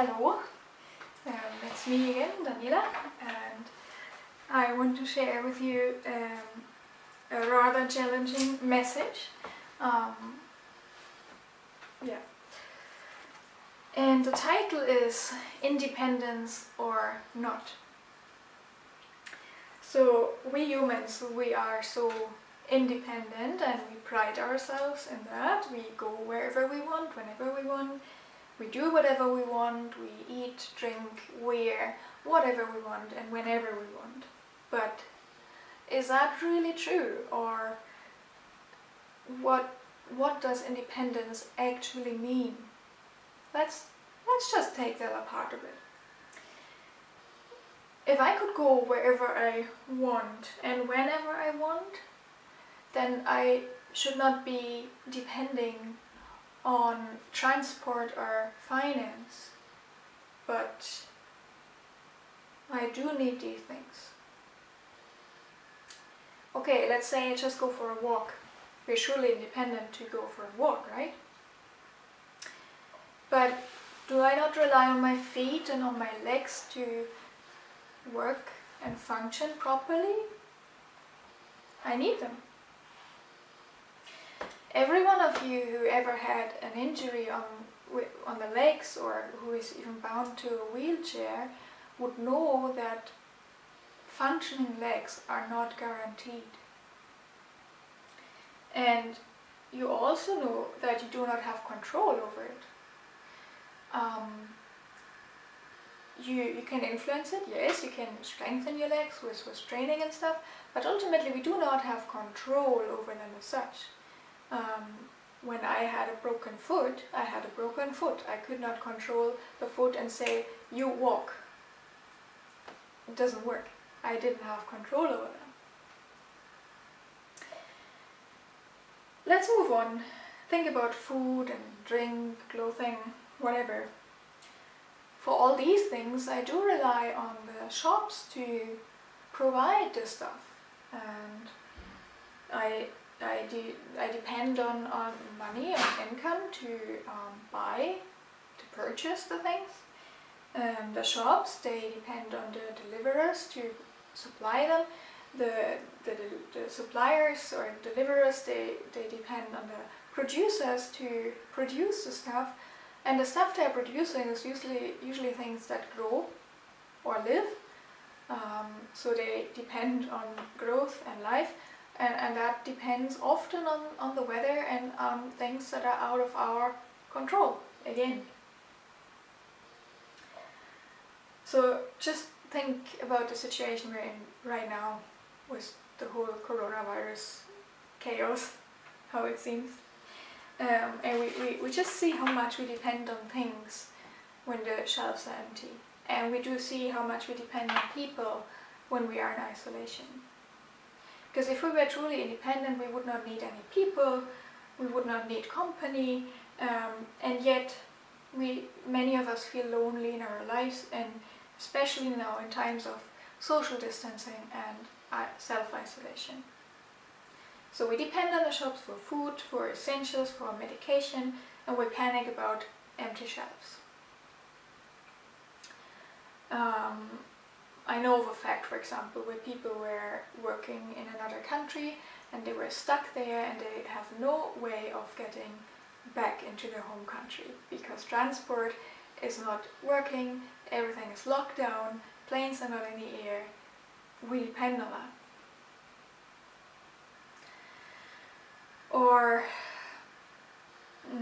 Hello, it's me again, Daniela, and I want to share with you a rather challenging message. Yeah, and the title is Independence or Not. So we humans, we are so independent and we pride ourselves in that. We go wherever we want, whenever we want. We do whatever we want, we eat, drink, wear, whatever we want and whenever we want. But is that really true? Or what does independence actually mean? Let's just take that apart a bit. If I could go wherever I want and whenever I want, then I should not be depending on transport or finance, but I do need these things. Okay, let's say I just go for a walk. We're surely independent to go for a walk, right? But do I not rely on my feet and on my legs to work and function properly? I need them. Every one of you who ever had an injury on the legs or who is even bound to a wheelchair would know that functioning legs are not guaranteed. And you also know that you do not have control over it. You can influence it, yes, you can strengthen your legs with training and stuff, but ultimately we do not have control over them as such. When I had a broken foot, I had a broken foot. I could not control the foot and say, you walk. It doesn't work. I didn't have control over them. Let's move on. Think about food and drink, clothing, whatever. For all these things, I do rely on the shops to provide this stuff. And I depend on money and income to purchase the things. The shops, they depend on the deliverers to supply them. The suppliers or deliverers, they depend on the producers to produce the stuff. And the stuff they're producing is usually things that grow or live. So they depend on growth and life. And that depends often on the weather and on things that are out of our control, again. So just think about the situation we're in right now with the whole coronavirus chaos, how it seems. And we just see how much we depend on things when the shelves are empty. And we do see how much we depend on people when we are in isolation. Because if we were truly independent, we would not need any people, we would not need company, and yet many of us feel lonely in our lives, and especially now in times of social distancing and self-isolation. So we depend on the shops for food, for essentials, for medication, and we panic about empty shelves. I know of a fact, for example, where people were working in another country and they were stuck there and they have no way of getting back into their home country because transport is not working, everything is locked down, planes are not in the air. We depend on that. Or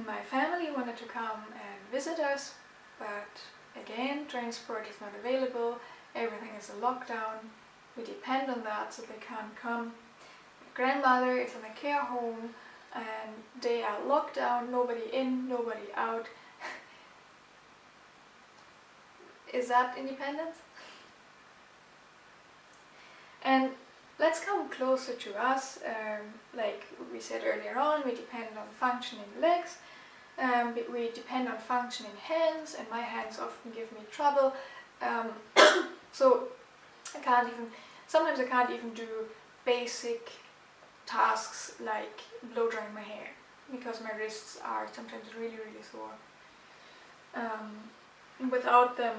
my family wanted to come and visit us, but again, transport is not available. Everything is a lockdown. We depend on that, so they can't come. Grandmother is in a care home and they are locked down, nobody in, nobody out. Is that independence? And let's come closer to us. Like we said earlier on, we depend on functioning legs. We depend on functioning hands, and my hands often give me trouble. So sometimes I can't even do basic tasks like blow drying my hair because my wrists are sometimes really, really sore. Without them,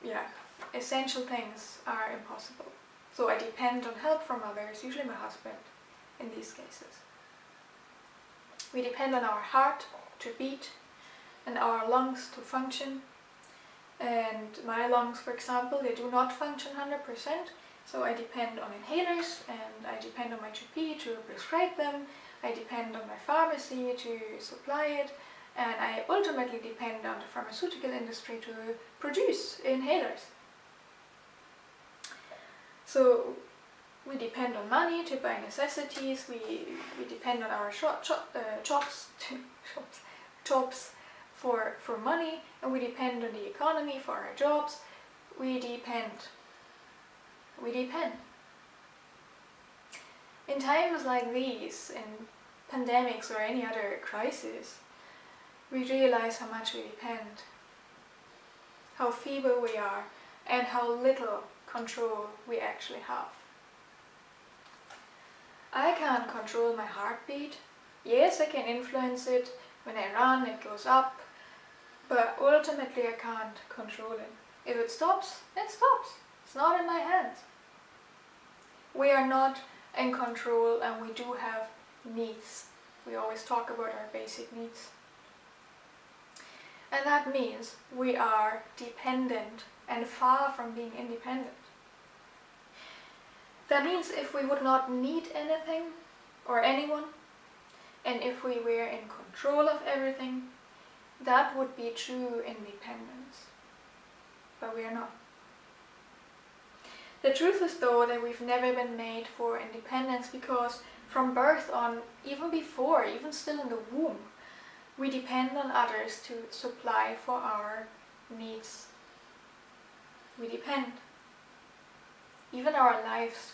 yeah, essential things are impossible. So I depend on help from others, usually my husband in these cases. We depend on our heart to beat and our lungs to function. And my lungs, for example, they do not function 100%, so I depend on inhalers and I depend on my GP to prescribe them. I depend on my pharmacy to supply it, and I ultimately depend on the pharmaceutical industry to produce inhalers. So we depend on money to buy necessities, we depend on our jobs for money, and we depend on the economy for our jobs. We depend. In times like these, in pandemics or any other crisis, we realize how much we depend, how feeble we are, and how little control we actually have. I can't control my heartbeat. Yes, I can influence it. When I run, it goes up. But ultimately, I can't control it. If it stops, it stops. It's not in my hands. We are not in control, and we do have needs. We always talk about our basic needs. And that means we are dependent and far from being independent. That means if we would not need anything or anyone, and if we were in control of everything, that would be true independence. But we are not. The truth is, though, that we've never been made for independence, because from birth on, even before, even still in the womb, we depend on others to supply for our needs. We depend. Even our lives,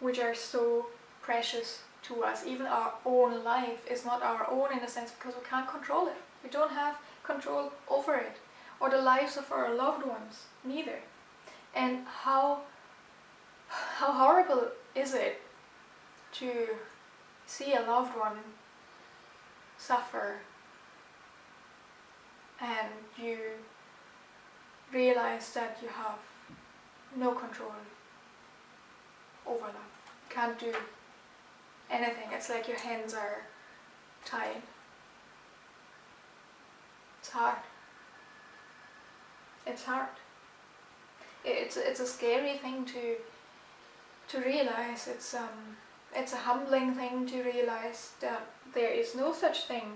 which are so precious to us, even our own life is not our own in a sense because we can't control it. We don't have control over it, or the lives of our loved ones, neither. And how horrible is it to see a loved one suffer and you realize that you have no control over them. You can't do anything. It's like your hands are tied. It's hard. It's hard. It's a scary thing to realize. It's a humbling thing to realize that there is no such thing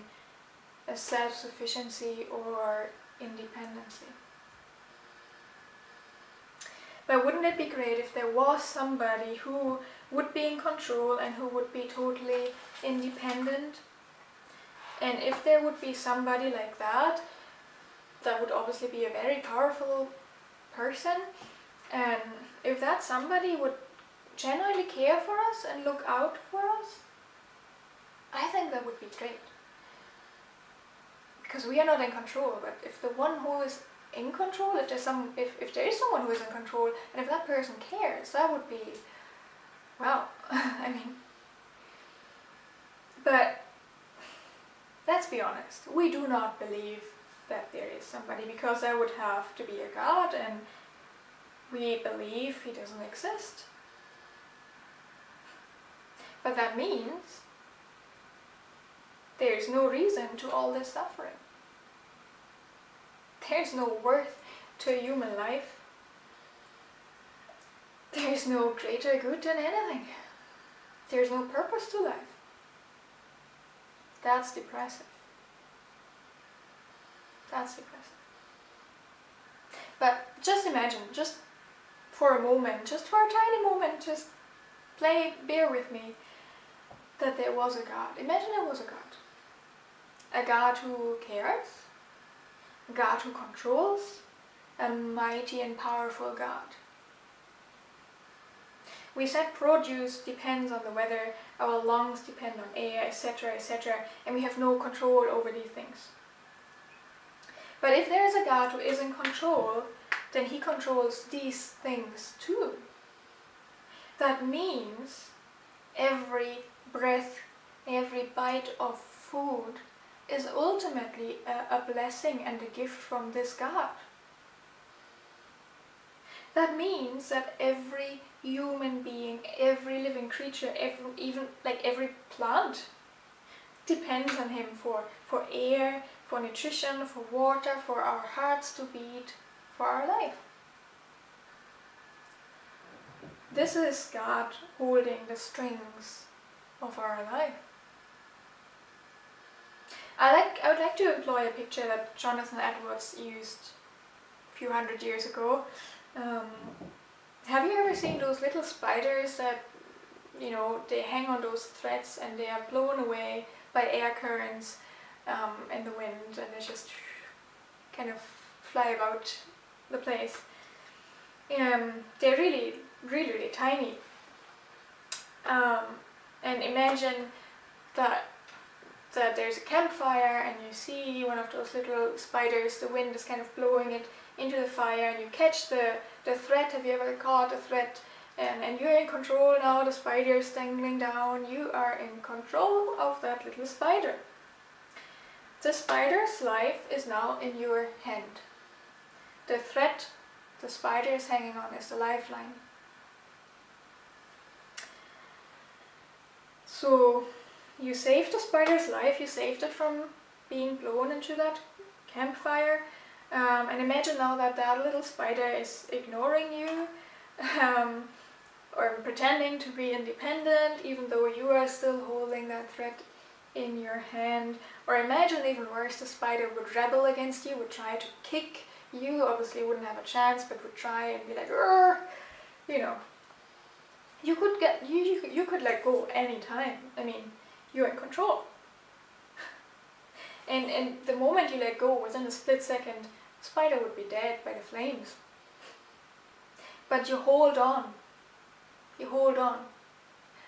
as self-sufficiency or independency. But wouldn't it be great if there was somebody who would be in control and who would be totally independent? And if there would be somebody like that, that would obviously be a very powerful person. And if that somebody would genuinely care for us and look out for us, I think that would be great. Because we are not in control, but if the one who is in control, if there is someone who is in control, and if that person cares, that would be, well, I mean, but let's be honest, we do not believe that there is somebody, because there would have to be a God, and we believe he doesn't exist. But that means there is no reason to all this suffering. There's no worth to a human life. There's no greater good than anything. There's no purpose to life. That's depressive. That's depressive. But just imagine, just for a moment, just for a tiny moment, just bear with me, that there was a God. Imagine there was a God. A God who cares, a God who controls, a mighty and powerful God. We said produce depends on the weather, our lungs depend on air, etc., and we have no control over these things. But if there is a God who is in control, then he controls these things too. That means every breath, every bite of food is ultimately a blessing and a gift from this God. That means that every human being, every living creature, even like every plant depends on him for air, for nutrition, for water, for our hearts to beat, for our life. This is God holding the strings of our life. I would like to employ a picture that Jonathan Edwards used a few hundred years ago. Have you ever seen those little spiders that, they hang on those threads and they are blown away by air currents in the wind, and they just kind of fly about the place? They're really, really, really tiny. And imagine that there's a campfire and you see one of those little spiders, the wind is kind of blowing it into the fire, and you catch the thread. Have you ever caught a thread? And you're in control now, the spider is dangling down, you are in control of that little spider. The spider's life is now in your hand. The thread the spider is hanging on is the lifeline. So you saved the spider's life, you saved it from being blown into that campfire, and imagine now that little spider is ignoring you, or pretending to be independent even though you are still holding that thread in your hand. Or imagine even worse, the spider would rebel against you, would try to kick you, obviously wouldn't have a chance, but would try and be like, "Urgh!" You could let go any time. I mean, you're in control. And the moment you let go, within a split second, the spider would be dead by the flames. But you hold on. You hold on.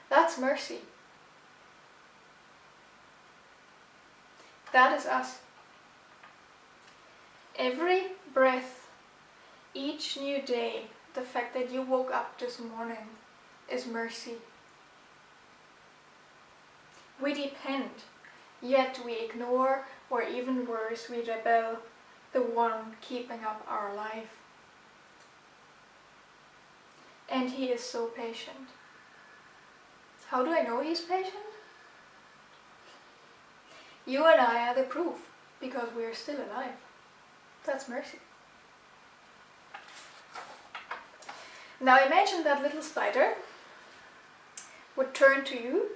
That's mercy. That is us. Every breath, each new day, the fact that you woke up this morning is mercy. We depend, yet we ignore, or even worse, we rebel, the one keeping up our life. And he is so patient. How do I know he's patient? You and I are the proof, because we are still alive. That's mercy. Now imagine that little spider would turn to you,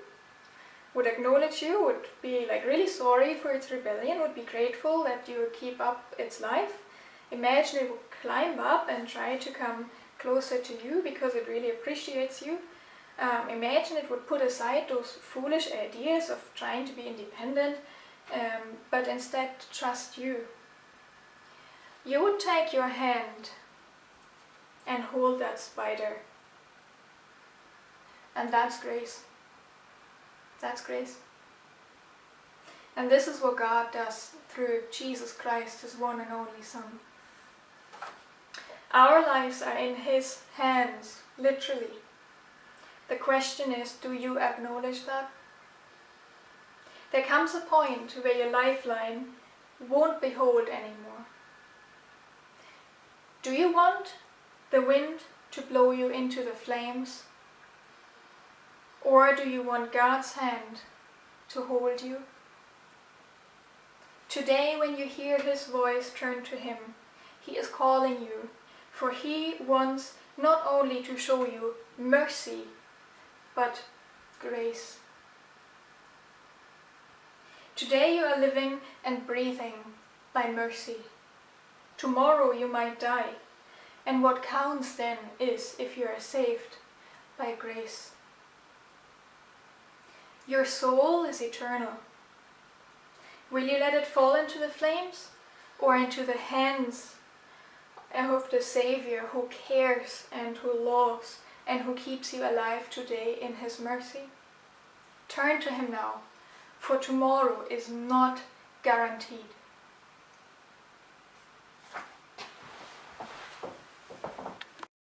would acknowledge you, would be like really sorry for its rebellion, would be grateful that you keep up its life. Imagine it would climb up and try to come closer to you because it really appreciates you. Imagine it would put aside those foolish ideas of trying to be independent, but instead trust you. You would take your hand and hold that spider. And that's grace. That's grace. And this is what God does through Jesus Christ, his one and only Son. Our lives are in his hands, literally. The question is, do you acknowledge that? There comes a point where your lifeline won't be held anymore. Do you want the wind to blow you into the flames? Or do you want God's hand to hold you? Today, when you hear his voice, turn to him. He is calling you, for he wants not only to show you mercy, but grace. Today you are living and breathing by mercy. Tomorrow you might die, and what counts then is if you are saved by grace. Your soul is eternal. Will you let it fall into the flames, or into the hands of the Savior who cares and who loves and who keeps you alive today in his mercy? Turn to him now, for tomorrow is not guaranteed.